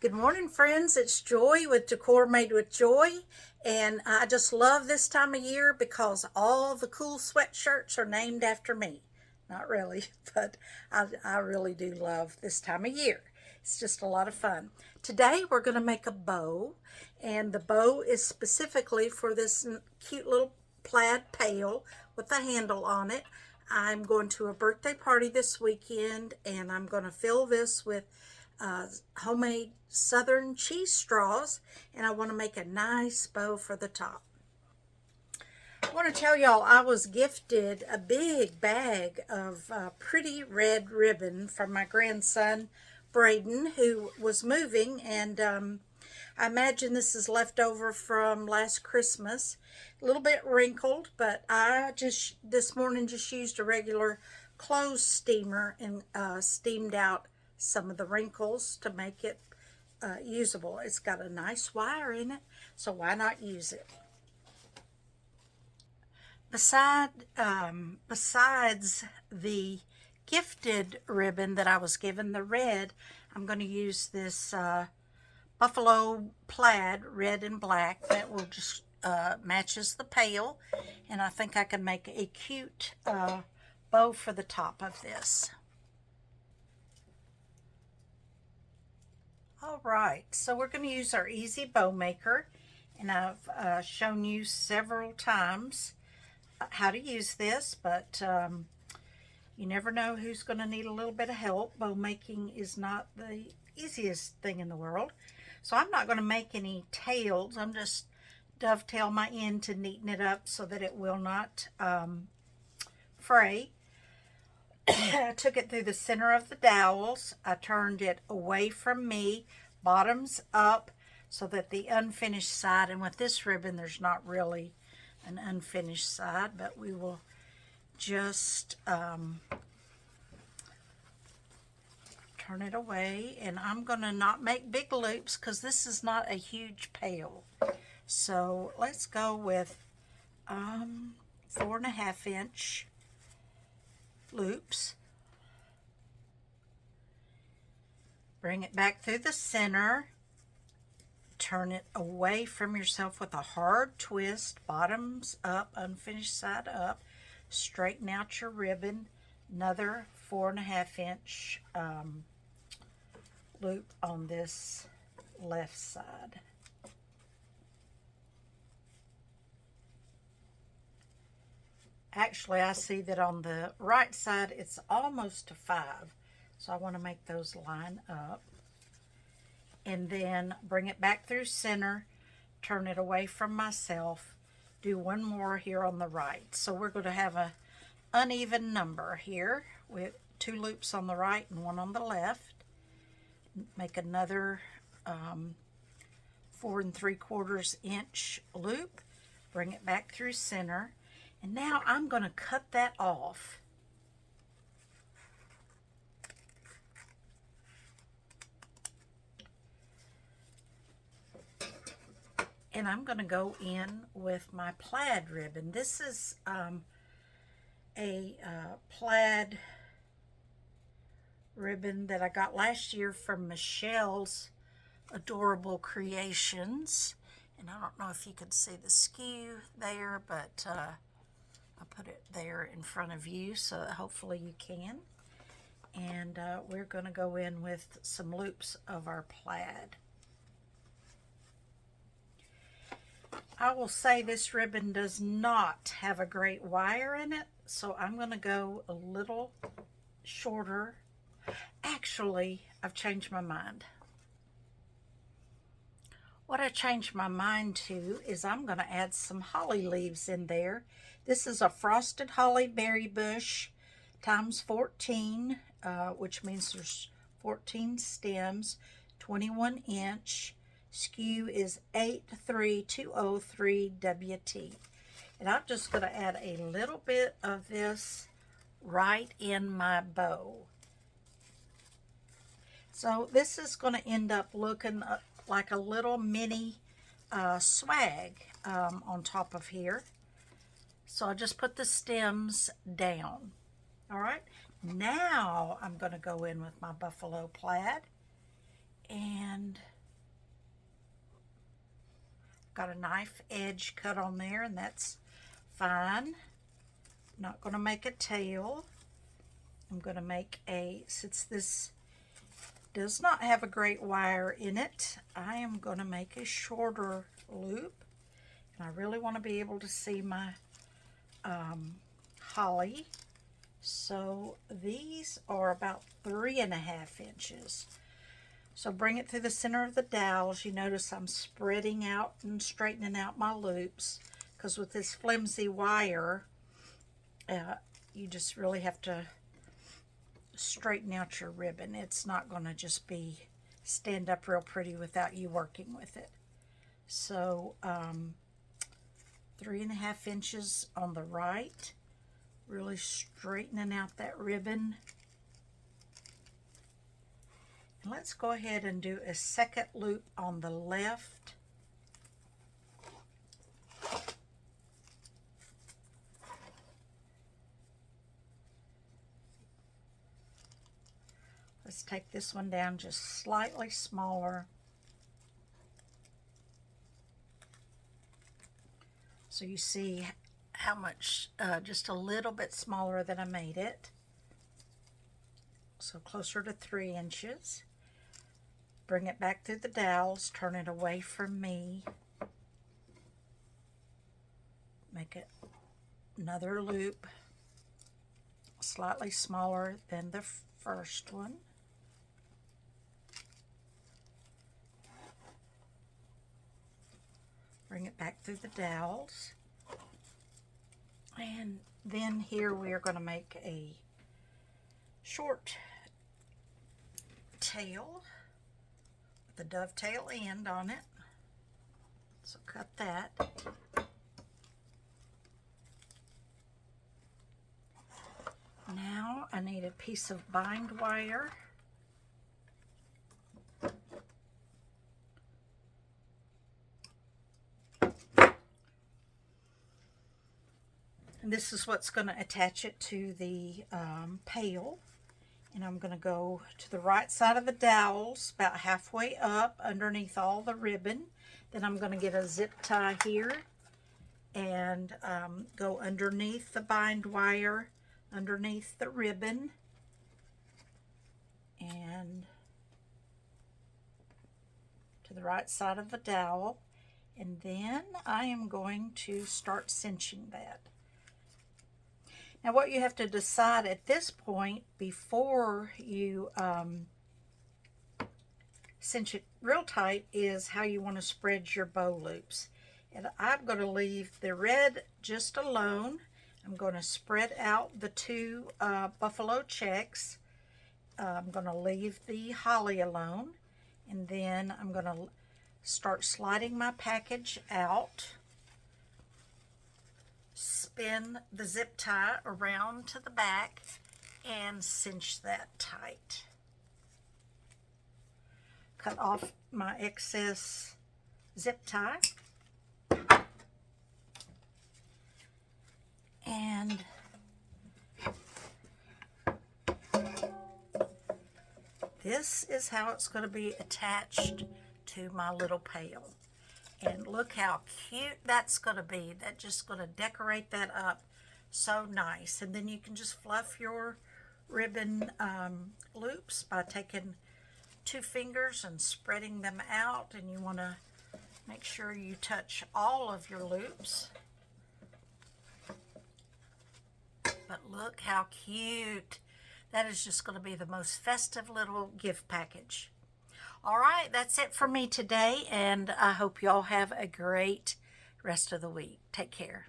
Good morning, friends. It's Joy with Decor Made with Joy. And I just love this time of year because all the cool sweatshirts are named after me. Not really, but I really do love this time of year. It's just a lot of fun. Today we're going to make a bow, and the bow is specifically for this cute little plaid pail with a handle on it. I'm going to a birthday party this weekend, and I'm going to fill this with homemade southern cheese straws, and I want to make a nice bow for the top. I want to tell y'all I was gifted a big bag of pretty red ribbon from my grandson Braden, who was moving, and I imagine this is left over from last Christmas. A little bit wrinkled, but I just this morning just used a regular clothes steamer and steamed out some of the wrinkles to make it usable. It's got a nice wire in it, so why not use it? Besides the gifted ribbon that I was given, the red, I'm going to use this buffalo plaid, red and black, that will just matches the pail, and I think I can make a cute bow for the top of this. All right, so we're going to use our easy bow maker, and I've shown you several times how to use this, but you never know who's going to need a little bit of help. Bow making is not the easiest thing in the world, so I'm not going to make any tails. I'm just dovetail my end to neaten it up so that it will not fray. I took it through the center of the dowels. I turned it away from me, bottoms up, so that the unfinished side, and with this ribbon there's not really an unfinished side, but we will just turn it away, and I'm going to not make big loops because this is not a huge pail. So let's go with 4.5 inch loops. Bring it back through the center, turn it away from yourself with a hard twist, bottoms up, unfinished side up, straighten out your ribbon, another 4.5 inch loop on this left side. Actually, I see that on the right side it's almost to 5, so I want to make those line up. And then bring it back through center, turn it away from myself, do one more here on the right. So we're going to have an uneven number here with 2 loops on the right and 1 on the left. Make another 4 3/4 inch loop, bring it back through center. And now I'm going to cut that off. And I'm going to go in with my plaid ribbon. This is a plaid ribbon that I got last year from Michelle's Adorable Creations. And I don't know if you could see the skew there, but I put it there in front of you, so hopefully you can. And we're going to go in with some loops of our plaid. I will say this ribbon does not have a great wire in it, so I'm going to go a little shorter. Actually, I've changed my mind. What I changed my mind to is I'm going to add some holly leaves in there. This is a frosted holly berry bush times 14, which means there's 14 stems, 21 inch. Skew is 83203 WT. And I'm just going to add a little bit of this right in my bow. So this is going to end up looking like a little mini swag on top of here. So I just put the stems down. All right, now I'm going to go in with my buffalo plaid and got a knife edge cut on there, and that's fine. Not going to make a tail. I'm going to make since this does not have a great wire in it, I am going to make a shorter loop. And I really want to be able to see my holly. So these are about 3.5 inches. So bring it through the center of the dowels. You notice I'm spreading out and straightening out my loops, because with this flimsy wire, you just really have to straighten out your ribbon. It's not going to just stand up real pretty without you working with it. So 3.5 inches on the right, really straightening out that ribbon. And let's go ahead and do a second loop on the left. Let's take this one down just slightly smaller. So you see how much, just a little bit smaller than I made it. So closer to 3 inches. Bring it back through the dowels, turn it away from me. Make it another loop, slightly smaller than the first one. Bring it back through the dowels. And then here we are going to make a short tail with a dovetail end on it. So cut that. Now I need a piece of bind wire. And this is what's going to attach it to the pail. And I'm going to go to the right side of the dowels, about halfway up underneath all the ribbon. Then I'm going to get a zip tie here and go underneath the bind wire, underneath the ribbon, and to the right side of the dowel. And then I am going to start cinching that. Now what you have to decide at this point, before you cinch it real tight, is how you want to spread your bow loops. And I'm going to leave the red just alone. I'm going to spread out the two buffalo checks. I'm going to leave the holly alone. And then I'm going to start sliding my package out. Spin the zip tie around to the back and cinch that tight. Cut off my excess zip tie. And this is how it's going to be attached to my little pail. And look how cute that's going to be. That's just going to decorate that up so nice. And then you can just fluff your ribbon loops by taking 2 fingers and spreading them out. And you want to make sure you touch all of your loops. But look how cute. That is just going to be the most festive little gift package. All right, that's it for me today, and I hope you all have a great rest of the week. Take care.